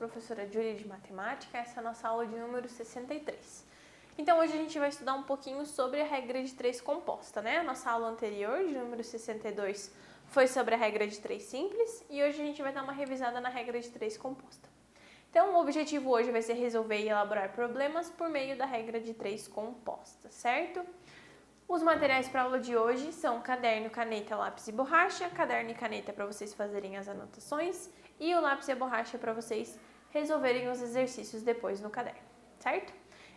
professora Júlia de Matemática, essa é a nossa aula de número 63. Então hoje a gente vai estudar um pouquinho sobre a regra de 3 composta, né? A nossa aula anterior, de número 62, foi sobre a regra de 3 simples e hoje a gente vai dar uma revisada na regra de 3 composta. Então o objetivo hoje vai ser resolver e elaborar problemas por meio da regra de 3 composta, certo? Os materiais para a aula de hoje são caderno, caneta, lápis e borracha, caderno e caneta para vocês fazerem as anotações e o lápis e a borracha para vocês resolverem os exercícios depois no caderno, certo?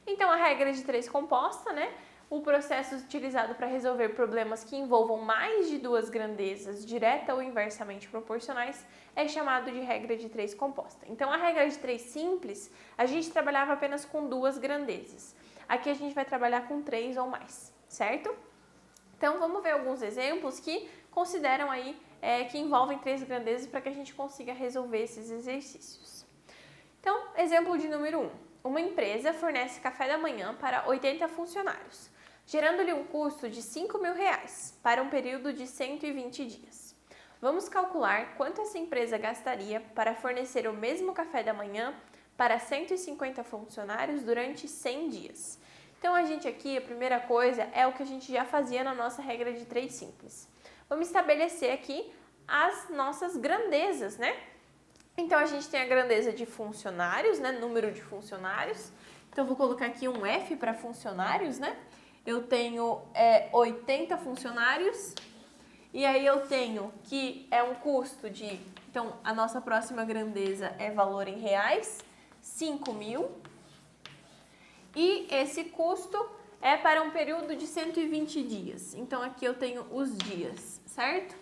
Então, a regra de 3 composta, né? O processo utilizado para resolver problemas que envolvam mais de duas grandezas, direta ou inversamente proporcionais, é chamado de regra de 3 composta. Então, a regra de 3 simples, a gente trabalhava apenas com duas grandezas. Aqui a gente vai trabalhar com 3 ou mais, certo? Então, vamos ver alguns exemplos que consideram aí, que envolvem 3 grandezas para que a gente consiga resolver esses exercícios. Então, exemplo de número 1. Uma empresa fornece café da manhã para 80 funcionários, gerando-lhe um custo de R$5.000 para um período de 120 dias. Vamos calcular quanto essa empresa gastaria para fornecer o mesmo café da manhã para 150 funcionários durante 100 dias. Então, a gente aqui, a primeira coisa é o que a gente já fazia na nossa regra de 3 simples. Vamos estabelecer aqui as nossas grandezas, né? Então, a gente tem a grandeza de funcionários, né? Número de funcionários. Então, eu vou colocar aqui um F para funcionários, né? Eu tenho 80 funcionários. E aí, eu tenho que é um custo de... Então, a nossa próxima grandeza é valor em reais, 5.000. E esse custo é para um período de 120 dias. Então, aqui eu tenho os dias, certo?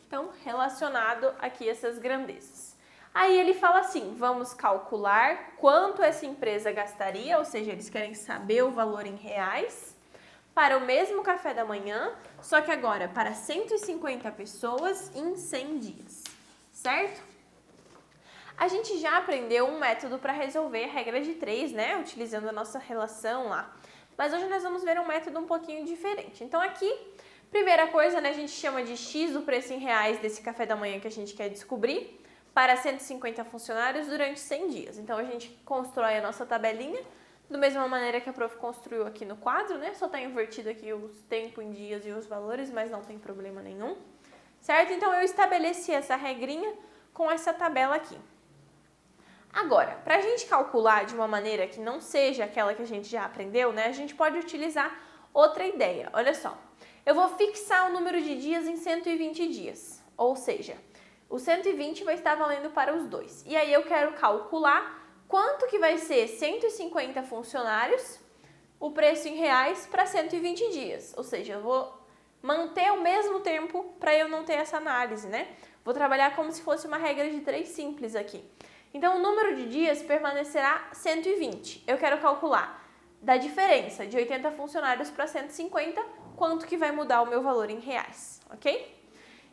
Então, relacionado aqui essas grandezas. Aí ele fala assim, vamos calcular quanto essa empresa gastaria, ou seja, eles querem saber o valor em reais, para o mesmo café da manhã, só que agora para 150 pessoas em 100 dias, certo? A gente já aprendeu um método para resolver a regra de 3, né, utilizando a nossa relação lá. Mas hoje nós vamos ver um método um pouquinho diferente. Então aqui, primeira coisa, né, a gente chama de X o preço em reais desse café da manhã que a gente quer descobrir, para 150 funcionários durante 100 dias. Então, a gente constrói a nossa tabelinha da mesma maneira que a prof construiu aqui no quadro, né? Só está invertido aqui os tempos em dias e os valores, mas não tem problema nenhum, certo? Então, eu estabeleci essa regrinha com essa tabela aqui. Agora, para a gente calcular de uma maneira que não seja aquela que a gente já aprendeu, né? A gente pode utilizar outra ideia. Olha só, eu vou fixar o número de dias em 120 dias, ou seja, o 120 vai estar valendo para os dois. E aí eu quero calcular quanto que vai ser 150 funcionários, o preço em reais para 120 dias. Ou seja, eu vou manter o mesmo tempo para eu não ter essa análise, né? Vou trabalhar como se fosse uma regra de 3 simples aqui. Então, o número de dias permanecerá 120. Eu quero calcular da diferença de 80 funcionários para 150, quanto que vai mudar o meu valor em reais, ok?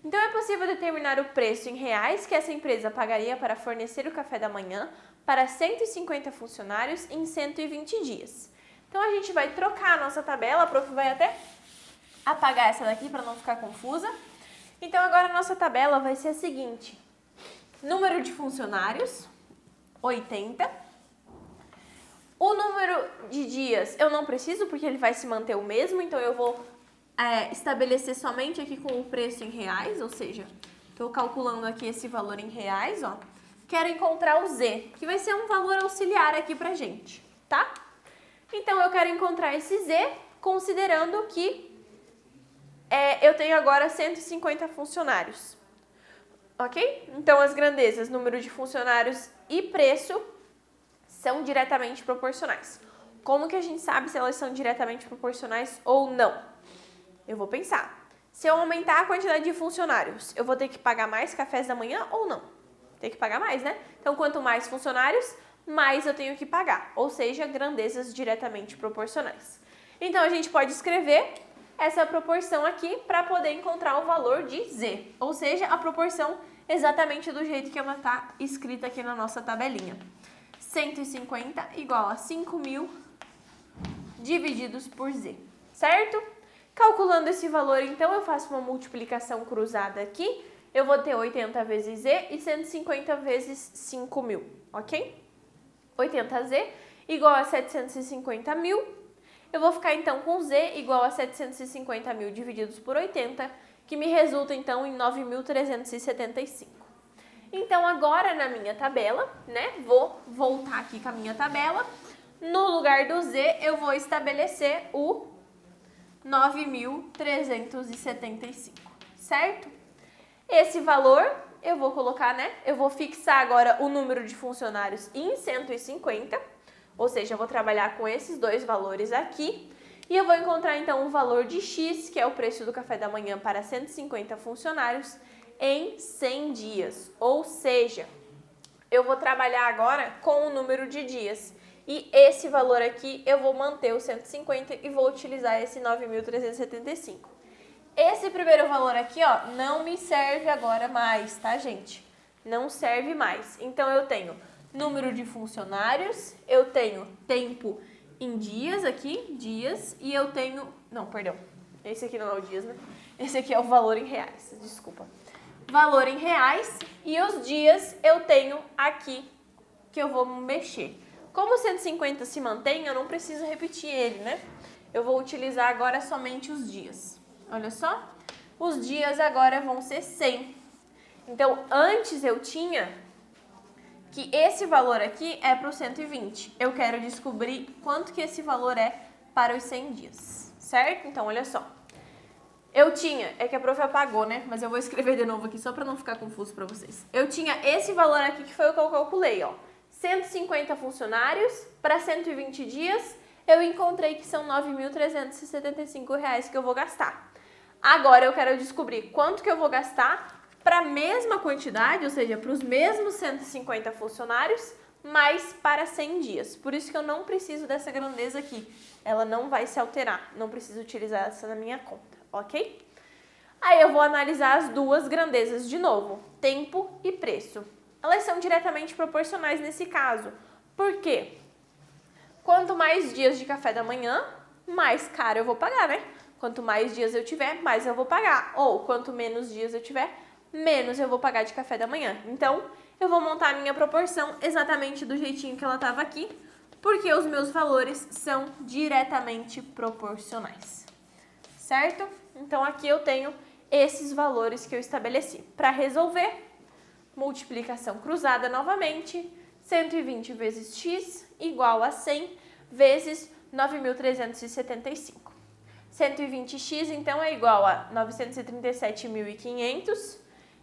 Então, é possível determinar o preço em reais que essa empresa pagaria para fornecer o café da manhã para 150 funcionários em 120 dias. Então, a gente vai trocar a nossa tabela, a prof vai até apagar essa daqui para não ficar confusa. Então, agora a nossa tabela vai ser a seguinte. Número de funcionários, 80. O número de dias eu não preciso porque ele vai se manter o mesmo, então eu vou estabelecer somente aqui com o preço em reais, ou seja, estou calculando aqui esse valor em reais, ó. Quero encontrar o Z, que vai ser um valor auxiliar aqui pra gente, tá? Então, eu quero encontrar esse Z, considerando que eu tenho agora 150 funcionários, ok? Então, as grandezas, número de funcionários e preço, são diretamente proporcionais. Como que a gente sabe se elas são diretamente proporcionais ou não? Eu vou pensar, se eu aumentar a quantidade de funcionários, eu vou ter que pagar mais cafés da manhã ou não? Tem que pagar mais, né? Então, quanto mais funcionários, mais eu tenho que pagar, ou seja, grandezas diretamente proporcionais. Então, a gente pode escrever essa proporção aqui para poder encontrar o valor de Z, ou seja, a proporção exatamente do jeito que ela está escrita aqui na nossa tabelinha. 150 igual a 5.000 divididos por Z, certo? Calculando esse valor, então, eu faço uma multiplicação cruzada aqui eu vou ter 80 vezes Z e 150 vezes 5.000, ok? 80Z igual a 750.000. Eu vou ficar então com Z igual a 750.000 divididos por 80, que me resulta então em 9.375. Então agora na minha tabela, né, vou voltar aqui com a minha tabela, no lugar do Z eu vou estabelecer o 9.375, certo? Esse valor eu vou colocar, né, eu vou fixar agora o número de funcionários em 150, ou seja, eu vou trabalhar com esses dois valores aqui, e eu vou encontrar então o valor de X, que é o preço do café da manhã para 150 funcionários, em 100 dias. Ou seja, eu vou trabalhar agora com o número de dias. E esse valor aqui eu vou manter o 150 e vou utilizar esse 9.375. Esse primeiro valor aqui, ó, não me serve agora mais, tá, gente? Não serve mais. Então, eu tenho número de funcionários, eu tenho tempo em dias aqui, dias, e eu tenho... Não, perdão. Esse aqui não é o dias, né? Esse aqui é o valor em reais, desculpa. Valor em reais, e os dias eu tenho aqui que eu vou mexer. Como o 150 se mantém, eu não preciso repetir ele, né? Eu vou utilizar agora somente os dias. Olha só, os dias agora vão ser 100. Então, antes eu tinha que esse valor aqui é para o 120. Eu quero descobrir quanto que esse valor é para os 100 dias, certo? Então, olha só. Eu tinha, é que a prof apagou, né? Mas eu vou escrever de novo aqui só para não ficar confuso para vocês. Eu tinha esse valor aqui que foi o que eu calculei, ó. 150 funcionários para 120 dias, eu encontrei que são R$ 9.375 que eu vou gastar. Agora eu quero descobrir quanto que eu vou gastar para a mesma quantidade, ou seja, para os mesmos 150 funcionários, mas para 100 dias. Por isso que eu não preciso dessa grandeza aqui. Ela não vai se alterar, não preciso utilizar essa na minha conta, ok? Aí eu vou analisar as duas grandezas de novo, tempo e preço. Elas são diretamente proporcionais nesse caso. Por quê? Quanto mais dias de café da manhã, mais caro eu vou pagar, né? Quanto mais dias eu tiver, mais eu vou pagar. Ou quanto menos dias eu tiver, menos eu vou pagar de café da manhã. Então, eu vou montar a minha proporção exatamente do jeitinho que ela estava aqui, porque os meus valores são diretamente proporcionais. Certo? Então, aqui eu tenho esses valores que eu estabeleci. Para resolver, multiplicação cruzada novamente, 120 vezes x igual a 100 vezes 9.375. 120x, então, é igual a 937.500,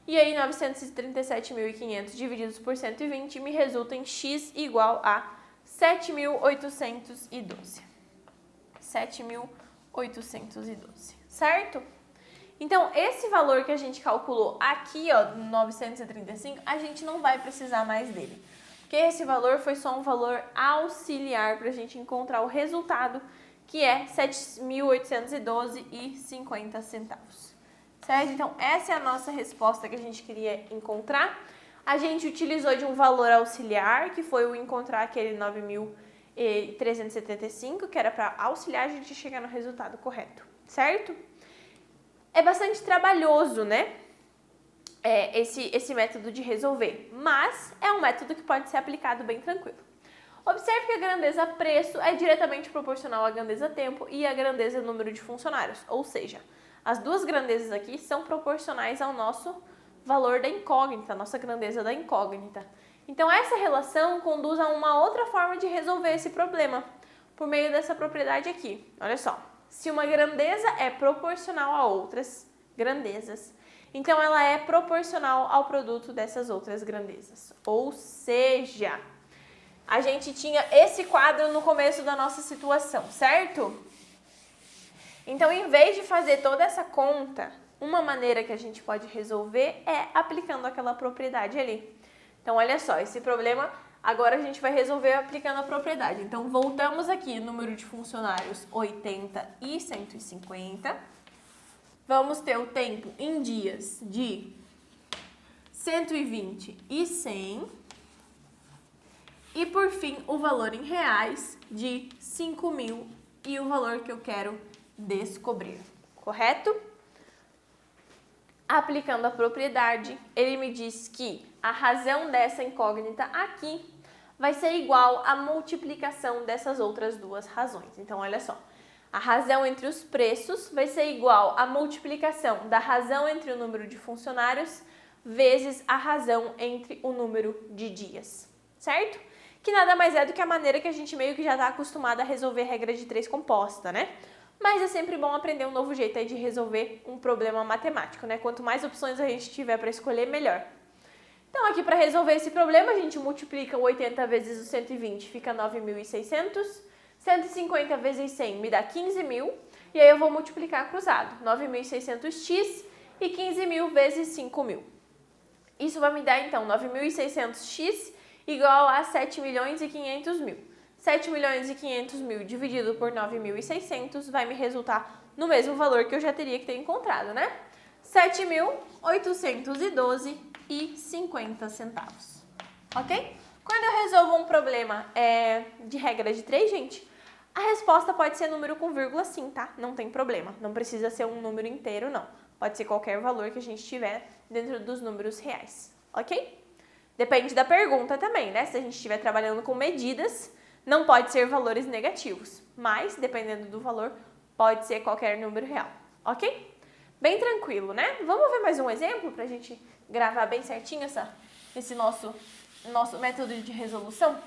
e aí 937.500 divididos por 120 me resulta em x igual a 7.812. 7.812, certo? Então, esse valor que a gente calculou aqui, ó, 935, a gente não vai precisar mais dele. Porque esse valor foi só um valor auxiliar para a gente encontrar o resultado, que é 7.812,50 centavos. Certo? Então, essa é a nossa resposta que a gente queria encontrar. A gente utilizou de um valor auxiliar, que foi o encontrar aquele 9.375, que era para auxiliar a gente chegar no resultado correto, certo? É bastante trabalhoso, né? Esse método de resolver, mas é um método que pode ser aplicado bem tranquilo. Observe que a grandeza preço é diretamente proporcional à grandeza tempo e à grandeza número de funcionários, ou seja, as duas grandezas aqui são proporcionais ao nosso valor da incógnita, a nossa grandeza da incógnita. Então, essa relação conduz a uma outra forma de resolver esse problema, por meio dessa propriedade aqui. Olha só, se uma grandeza é proporcional a outras grandezas, então ela é proporcional ao produto dessas outras grandezas. Ou seja, a gente tinha esse quadro no começo da nossa situação, certo? Então, em vez de fazer toda essa conta, uma maneira que a gente pode resolver é aplicando aquela propriedade ali. Então, olha só, esse problema agora a gente vai resolver aplicando a propriedade. Então, voltamos aqui, número de funcionários 80 e 150. Vamos ter o tempo em dias de 120 e 100. E, por fim, o valor em reais de 5.000 e o valor que eu quero descobrir. Correto? Aplicando a propriedade, ele me diz que a razão dessa incógnita aqui vai ser igual à multiplicação dessas outras duas razões. Então, olha só, a razão entre os preços vai ser igual à multiplicação da razão entre o número de funcionários vezes a razão entre o número de dias, certo? Que nada mais é do que a maneira que a gente meio que já está acostumado a resolver regra de 3 composta, né? Mas é sempre bom aprender um novo jeito aí de resolver um problema matemático, né? Quanto mais opções a gente tiver para escolher, melhor. Então, aqui para resolver esse problema, a gente multiplica o 80 vezes o 120, fica 9.600. 150 vezes 100 me dá 15.000. E aí eu vou multiplicar cruzado, 9.600x e 15.000 vezes 5.000. Isso vai me dar, então, 9.600x igual a 7.500.000. 7.500.000 dividido por 9.600 vai me resultar no mesmo valor que eu já teria que ter encontrado, né? 7.812,50. Ok? Quando eu resolvo um problema de regra de 3, gente, a resposta pode ser número com vírgula sim, tá? Não tem problema. Não precisa ser um número inteiro, não. Pode ser qualquer valor que a gente tiver dentro dos números reais, ok? Depende da pergunta também, né? Se a gente estiver trabalhando com medidas, não pode ser valores negativos, mas, dependendo do valor, pode ser qualquer número real, ok? Bem tranquilo, né? Vamos ver mais um exemplo para a gente gravar bem certinho esse nosso método de resolução?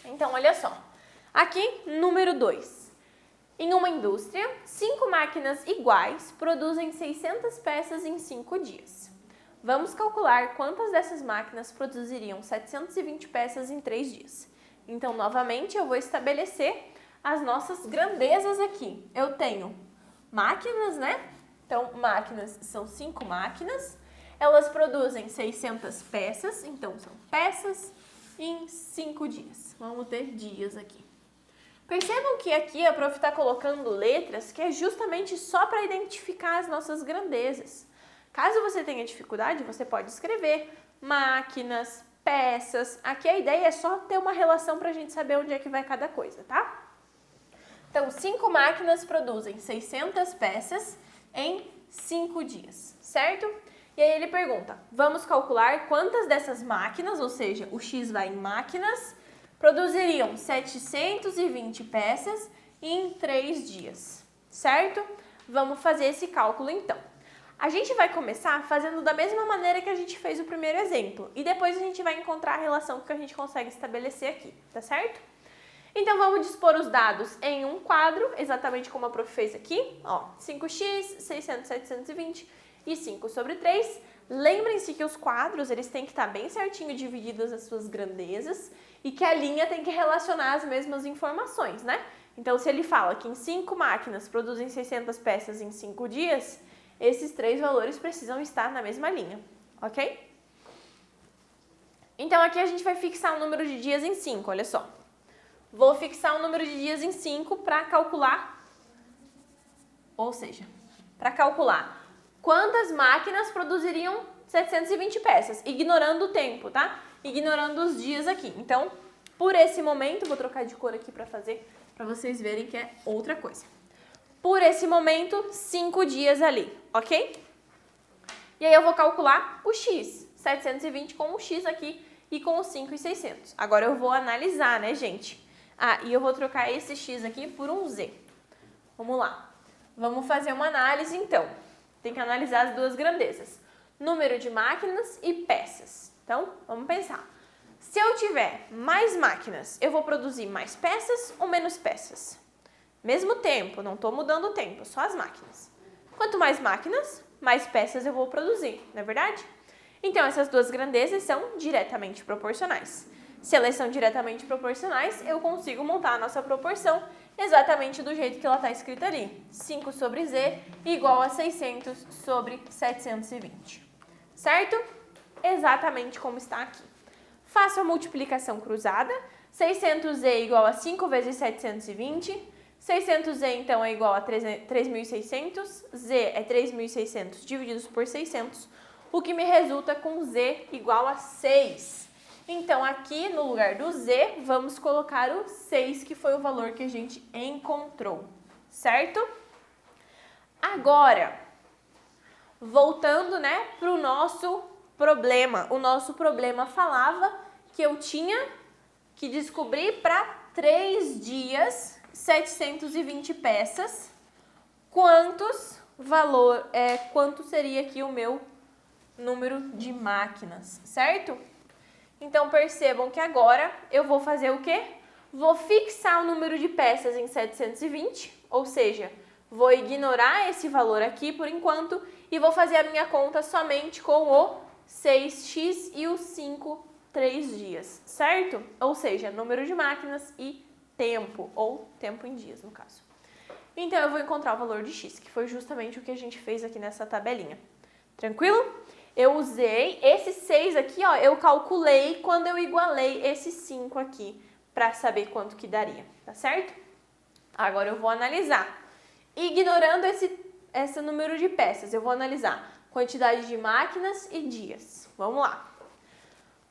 Então, olha só. Aqui, número 2. Em uma indústria, 5 máquinas iguais produzem 600 peças em 5 dias. Vamos calcular quantas dessas máquinas produziriam 720 peças em 3 dias. Então, novamente, eu vou estabelecer as nossas grandezas aqui. Eu tenho máquinas, né? Então, máquinas são 5 máquinas. Elas produzem 600 peças, então são peças em 5 dias. Vamos ter dias aqui. Percebam que aqui a prof está colocando letras que é justamente só para identificar as nossas grandezas. Caso você tenha dificuldade, você pode escrever máquinas, peças. Aqui a ideia é só ter uma relação para a gente saber onde é que vai cada coisa, tá? Então, 5 máquinas produzem 600 peças em 5 dias, certo? E aí ele pergunta, vamos calcular quantas dessas máquinas, ou seja, o X vai em máquinas, produziriam 720 peças em 3 dias, certo? Vamos fazer esse cálculo então. A gente vai começar fazendo da mesma maneira que a gente fez o primeiro exemplo e depois a gente vai encontrar a relação que a gente consegue estabelecer aqui, tá certo? Então, vamos dispor os dados em um quadro, exatamente como a prof fez aqui, ó, 5x, 600, 720 e 5 sobre 3. Lembrem-se que os quadros, eles têm que estar bem certinho divididos as suas grandezas e que a linha tem que relacionar as mesmas informações, né? Então, se ele fala que em 5 máquinas produzem 600 peças em 5 dias, esses 3 valores precisam estar na mesma linha, ok? Então, aqui a gente vai fixar o número de dias em 5, olha só. Vou fixar o número de dias em 5 para calcular, ou seja, para calcular quantas máquinas produziriam 720 peças, ignorando o tempo, tá? Ignorando os dias aqui. Então, por esse momento, vou trocar de cor aqui para vocês verem que é outra coisa. Por esse momento, 5 dias ali, ok? E aí eu vou calcular o x, 720 com o x aqui e com os 5.600. Agora eu vou analisar, né, gente? Ah, e eu vou trocar esse x aqui por um z. Vamos lá. Vamos fazer uma análise, então. Tem que analisar as duas grandezas. Número de máquinas e peças. Então, vamos pensar. Se eu tiver mais máquinas, eu vou produzir mais peças ou menos peças? Mesmo tempo, não estou mudando o tempo, só as máquinas. Quanto mais máquinas, mais peças eu vou produzir, não é verdade? Então, essas duas grandezas são diretamente proporcionais. Se elas são diretamente proporcionais, eu consigo montar a nossa proporção exatamente do jeito que ela está escrita ali. 5 sobre z igual a 600 sobre 720. Certo? Exatamente como está aqui. Faço a multiplicação cruzada. 600z igual a 5 vezes 720. 600z, então, é igual a 3.600. Z é 3.600 divididos por 600, o que me resulta com z igual a 6. Então, aqui no lugar do z, vamos colocar o 6, que foi o valor que a gente encontrou, certo? Agora, Voltando, né, para o nosso problema. O nosso problema falava que eu tinha que descobrir para 3 dias, 720 peças, quanto seria aqui o meu número de máquinas, certo? Então, percebam que agora eu vou fazer o quê? Vou fixar o número de peças em 720, ou seja, vou ignorar esse valor aqui por enquanto e vou fazer a minha conta somente com o 6x e o 5, 3 dias, certo? Ou seja, número de máquinas e tempo, ou tempo em dias, no caso. Então, eu vou encontrar o valor de x, que foi justamente o que a gente fez aqui nessa tabelinha. Tranquilo? Eu usei esse 6 aqui, ó, eu calculei quando eu igualei esse 5 aqui, para saber quanto que daria, tá certo? Agora eu vou analisar. Ignorando esse número de peças, eu vou analisar quantidade de máquinas e dias. Vamos lá.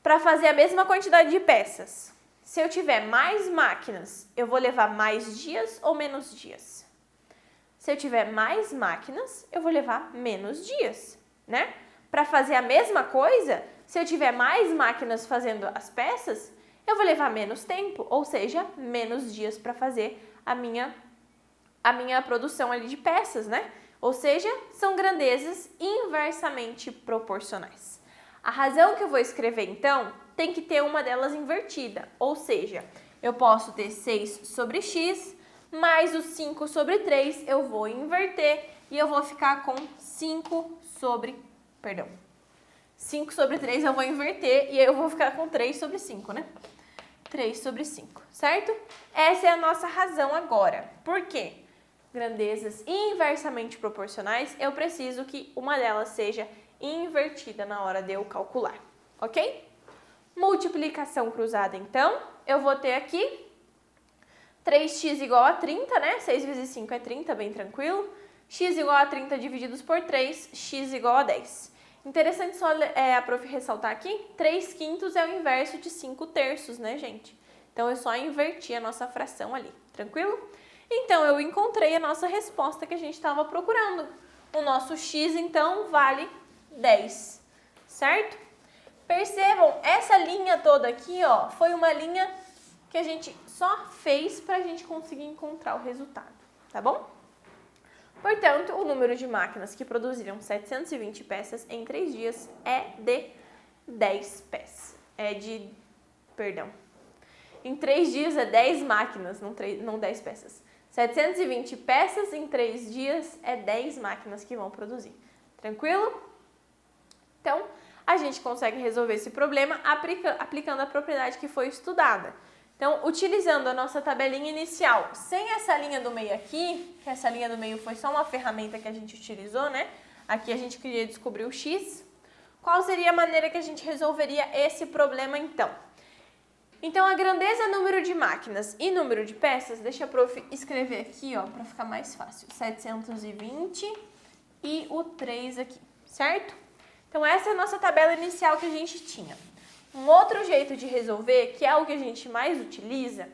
Para fazer a mesma quantidade de peças, se eu tiver mais máquinas, eu vou levar mais dias ou menos dias? Se eu tiver mais máquinas, eu vou levar menos dias, né? Para fazer a mesma coisa, se eu tiver mais máquinas fazendo as peças, eu vou levar menos tempo, ou seja, menos dias para fazer a minha produção ali de peças, né? Ou seja, são grandezas inversamente proporcionais. A razão que eu vou escrever, então, tem que ter uma delas invertida, ou seja, eu posso ter 6 sobre x, mais o 5 sobre 3, eu vou inverter e eu vou ficar com 5 sobre 3 eu vou inverter e eu vou ficar com 3 sobre 5, né? 3 sobre 5, certo? Essa é a nossa razão agora. Por quê? Grandezas inversamente proporcionais, eu preciso que uma delas seja invertida na hora de eu calcular, ok? Multiplicação cruzada, então, eu vou ter aqui 3x igual a 30, né? 6 vezes 5 é 30, bem tranquilo. X igual a 30 divididos por 3, x igual a 10. Interessante só a prof ressaltar aqui, 3 quintos é o inverso de 5 terços, né, gente? Então, eu só inverti a nossa fração ali, tranquilo? Então, eu encontrei a nossa resposta que a gente estava procurando. O nosso x, então, vale 10, certo? Percebam, essa linha toda aqui, ó, foi uma linha que a gente só fez para a gente conseguir encontrar o resultado, tá bom? Portanto, o número de máquinas que produziram 720 peças em 3 dias é de 10 peças. Em 3 dias é 10 máquinas, não 10 peças. 720 peças em 3 dias é 10 máquinas que vão produzir. Tranquilo? Então, a gente consegue resolver esse problema aplicando a propriedade que foi estudada. Então, utilizando a nossa tabelinha inicial, sem essa linha do meio aqui, que essa linha do meio foi só uma ferramenta que a gente utilizou, né? Aqui a gente queria descobrir o x. Qual seria a maneira que a gente resolveria esse problema, então? Então, a grandeza, número de máquinas e número de peças, deixa a prof escrever aqui, ó, para ficar mais fácil. 720 e o 3 aqui, certo? Então, essa é a nossa tabela inicial que a gente tinha. Um outro jeito de resolver, que é o que a gente mais utiliza,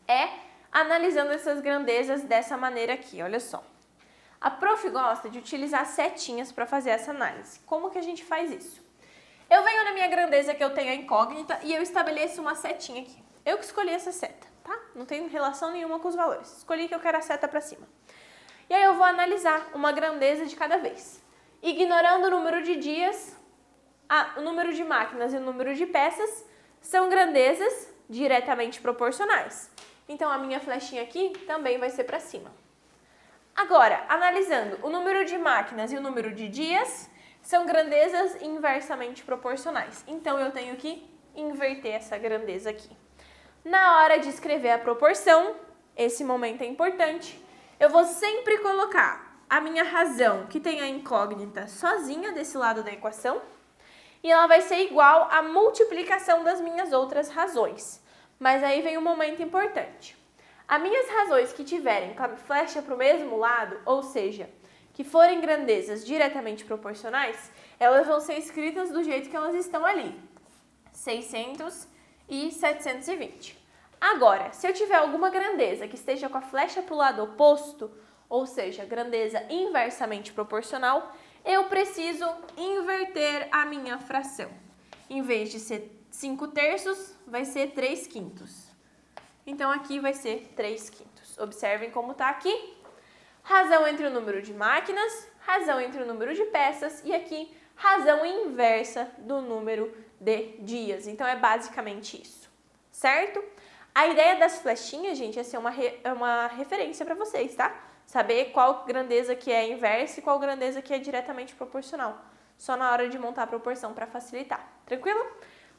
é analisando essas grandezas dessa maneira aqui, olha só. A prof gosta de utilizar setinhas para fazer essa análise. Como que a gente faz isso? Eu venho na minha grandeza que eu tenho a incógnita e eu estabeleço uma setinha aqui. Eu que escolhi essa seta, tá? Não tem relação nenhuma com os valores. Escolhi que eu quero a seta para cima. E aí eu vou analisar uma grandeza de cada vez. Ignorando o número de dias, o número de máquinas e o número de peças são grandezas diretamente proporcionais. Então, a minha flechinha aqui também vai ser para cima. Agora, analisando o número de máquinas e o número de dias, são grandezas inversamente proporcionais. Então, eu tenho que inverter essa grandeza aqui. Na hora de escrever a proporção, esse momento é importante, eu vou sempre colocar a minha razão, que tem a incógnita, sozinha desse lado da equação, e ela vai ser igual à multiplicação das minhas outras razões. Mas aí vem um momento importante. As minhas razões que tiverem com a flecha para o mesmo lado, ou seja, que forem grandezas diretamente proporcionais, elas vão ser escritas do jeito que elas estão ali, 600 e 720. Agora, se eu tiver alguma grandeza que esteja com a flecha para o lado oposto, ou seja, grandeza inversamente proporcional, eu preciso inverter a minha fração. Em vez de ser 5/3, vai ser 3/5. Então, aqui vai ser 3/5. Observem como está aqui. Razão entre o número de máquinas, razão entre o número de peças e aqui razão inversa do número de dias. Então, é basicamente isso, certo? A ideia das flechinhas, gente, é ser uma referência para vocês, tá? Saber qual grandeza que é inversa e qual grandeza que é diretamente proporcional. Só na hora de montar a proporção para facilitar, tranquilo?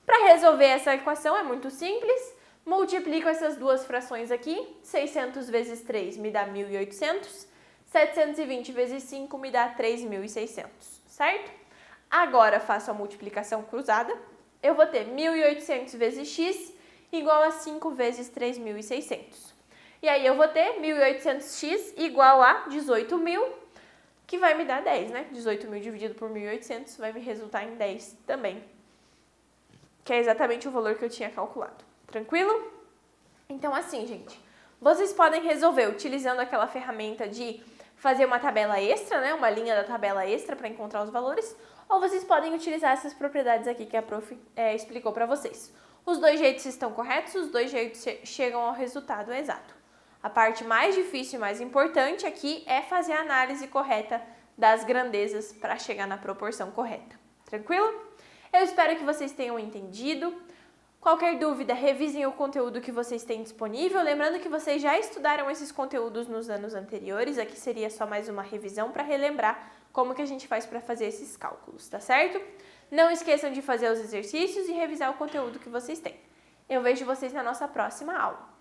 Para resolver essa equação é muito simples. Multiplico essas duas frações aqui. 600 vezes 3 me dá 1.800. 720 vezes 5 me dá 3.600, certo? Agora faço a multiplicação cruzada. Eu vou ter 1.800 vezes x igual a 5 vezes 3.600. E aí eu vou ter 1.800x igual a 18.000, que vai me dar 10, né? 18.000 dividido por 1.800 vai me resultar em 10 também, que é exatamente o valor que eu tinha calculado. Tranquilo? Então, assim, gente, vocês podem resolver utilizando aquela ferramenta de fazer uma tabela extra, né? Uma linha da tabela extra para encontrar os valores, ou vocês podem utilizar essas propriedades aqui que a prof explicou para vocês. Os dois jeitos estão corretos, os dois jeitos chegam ao resultado exato. A parte mais difícil e mais importante aqui é fazer a análise correta das grandezas para chegar na proporção correta. Tranquilo? Eu espero que vocês tenham entendido. Qualquer dúvida, revisem o conteúdo que vocês têm disponível. Lembrando que vocês já estudaram esses conteúdos nos anos anteriores. Aqui seria só mais uma revisão para relembrar como que a gente faz para fazer esses cálculos, tá certo? Não esqueçam de fazer os exercícios e revisar o conteúdo que vocês têm. Eu vejo vocês na nossa próxima aula.